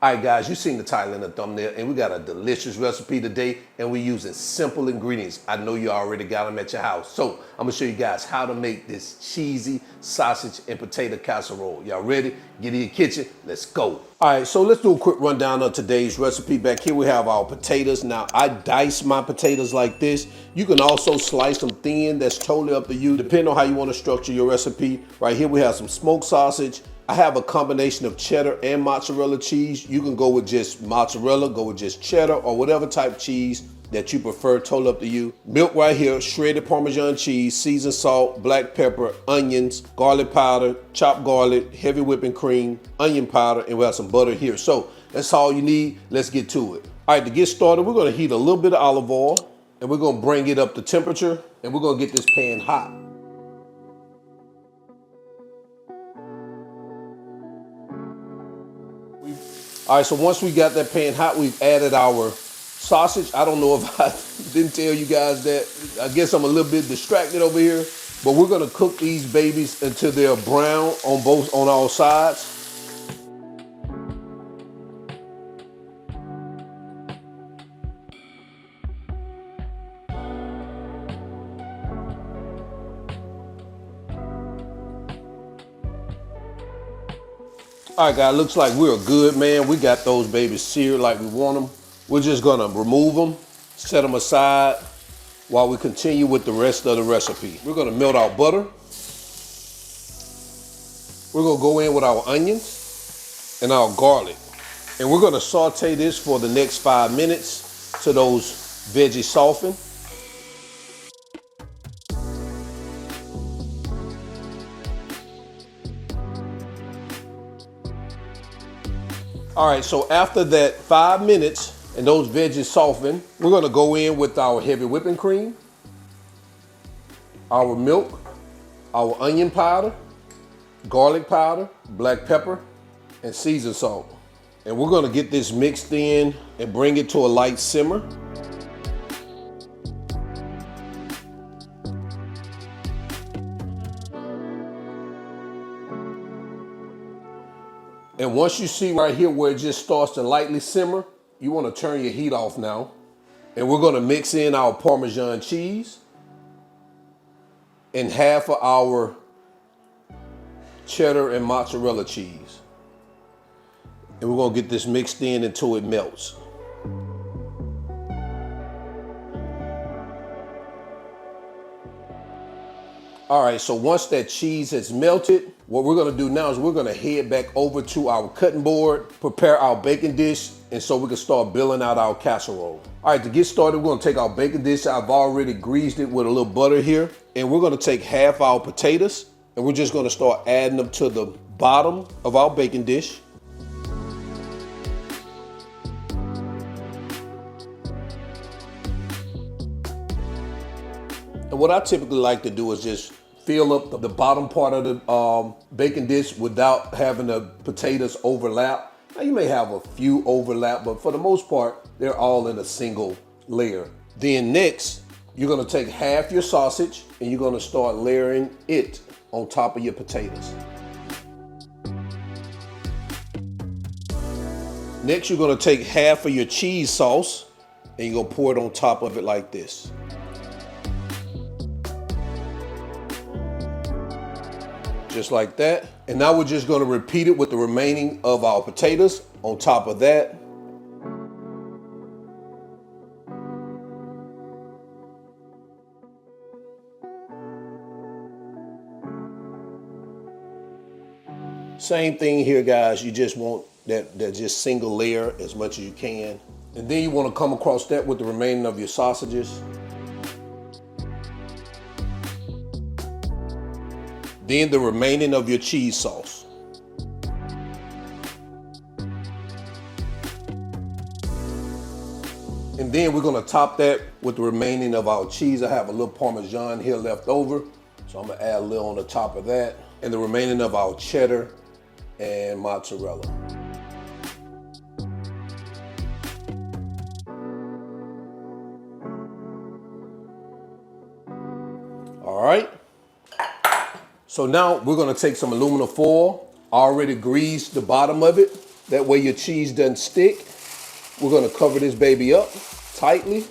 All right, guys, you seen the title and the thumbnail, and we got a delicious recipe today, and we're using simple ingredients. I know you already got them at your house. So I'm gonna show you guys how to make this cheesy sausage and potato casserole. Y'all ready? Get in your kitchen, let's go. All right, so let's do a quick rundown of today's recipe. Back here we have our potatoes. Now, I dice my potatoes like this. You can also slice them thin, that's totally up to you, depending on how you wanna structure your recipe. Right here we have some smoked sausage. I have a combination of cheddar and mozzarella cheese. You can go with just mozzarella, go with just cheddar, or whatever type of cheese that you prefer, totally up to you. Milk right here, shredded Parmesan cheese, seasoned salt, black pepper, onions, garlic powder, chopped garlic, heavy whipping cream, onion powder, and we have some butter here. So that's all you need. Let's get to it. All right, to get started, we're gonna heat a little bit of olive oil, and we're gonna bring it up to temperature, and we're gonna get this pan hot. All right, so once we got that pan hot, we've added our sausage. I don't know if I didn't tell you guys that. I guess I'm a little bit distracted over here, but we're gonna cook these babies until they're brown on all sides. All right, guys, looks like we're good, man. We got those babies seared like we want them. We're just gonna remove them, set them aside while we continue with the rest of the recipe. We're gonna melt our butter. We're gonna go in with our onions and our garlic. And we're gonna saute this for the next 5 minutes till those veggies soften. All right, so after that 5 minutes and those veggies soften, we're gonna go in with our heavy whipping cream, our milk, our onion powder, garlic powder, black pepper, and seasoned salt. And we're gonna get this mixed in and bring it to a light simmer. And once you see right here where it just starts to lightly simmer, you want to turn your heat off now. And we're going to mix in our Parmesan cheese and half of our cheddar and mozzarella cheese. And we're going to get this mixed in until it melts. All right, so once that cheese has melted, what we're gonna do now is we're gonna head back over to our cutting board, prepare our baking dish, and so we can start building out our casserole. All right, to get started, we're gonna take our baking dish. I've already greased it with a little butter here, and we're gonna take half our potatoes, and we're just gonna start adding them to the bottom of our baking dish. And what I typically like to do is just fill up the bottom part of the baking dish without having the potatoes overlap. Now you may have a few overlap, but for the most part, they're all in a single layer. Then next, you're gonna take half your sausage and you're gonna start layering it on top of your potatoes. Next, you're gonna take half of your cheese sauce and you're gonna pour it on top of it like this. Just like that. And now we're just gonna repeat it with the remaining of our potatoes on top of that. Same thing here, guys. You just want that just single layer as much as you can. And then you wanna come across that with the remaining of your sausages. Then the remaining of your cheese sauce. And then we're gonna top that with the remaining of our cheese. I have a little Parmesan here left over, so I'm gonna add a little on the top of that. And the remaining of our cheddar and mozzarella. All right. So now we're gonna take some aluminum foil, already greased the bottom of it, That way your cheese doesn't stick. We're gonna cover this baby up tightly.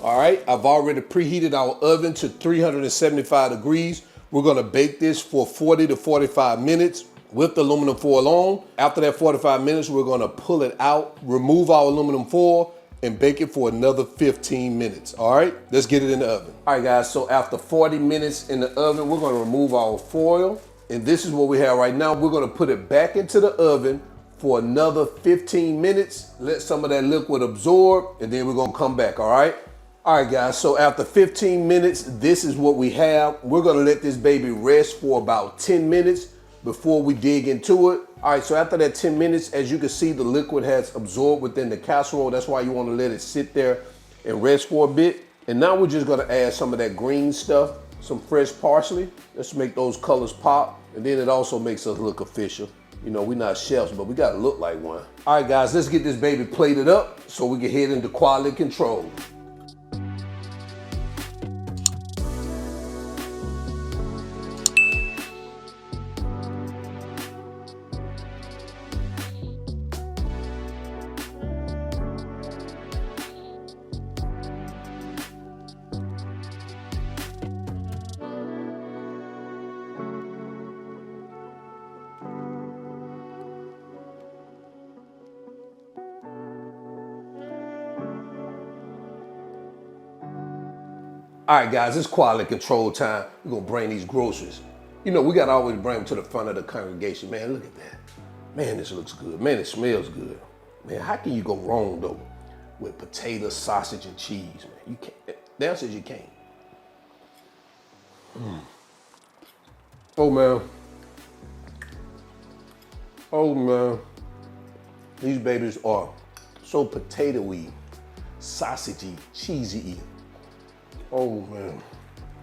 All right, I've already preheated our oven to 375 degrees. We're gonna bake this for 40 to 45 minutes with the aluminum foil on. After that 45 minutes, we're gonna pull it out, remove our aluminum foil, and bake it for another 15 minutes, all right? Let's get it in the oven. All right, guys, so after 40 minutes in the oven, we're gonna remove our foil, and this is what we have right now. We're gonna put it back into the oven for another 15 minutes, let some of that liquid absorb, and then we're gonna come back, all right? All right, guys, so after 15 minutes, this is what we have. We're gonna let this baby rest for about 10 minutes before we dig into it. All right, so after that 10 minutes, as you can see, the liquid has absorbed within the casserole. That's why you wanna let it sit there and rest for a bit. And now we're just gonna add some of that green stuff, some fresh parsley. Let's make those colors pop. And then it also makes us look official. You know, we're not chefs, but we gotta look like one. All right, guys, let's get this baby plated up so we can head into quality control. All right, guys, it's quality control time. We're gonna bring these groceries. You know, we gotta always bring them to the front of the congregation. Man, look at that. Man, this looks good. Man, it smells good. Man, how can you go wrong, though, with potato, sausage, and cheese, man? You can't. The answer is you can't. Oh, man. Oh, man. These babies are so potato-y, sausage-y, cheesy-y. Oh, man.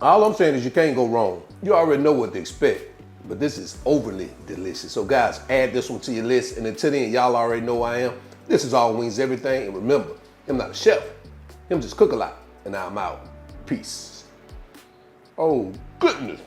All I'm saying is you can't go wrong. You already know what to expect, but this is overly delicious. So guys, add this one to your list. And until then, y'all already know who I am. This is All Wings Everything. And remember, I'm not a chef. I'm just cook a lot. And I'm out. Peace. Oh, goodness.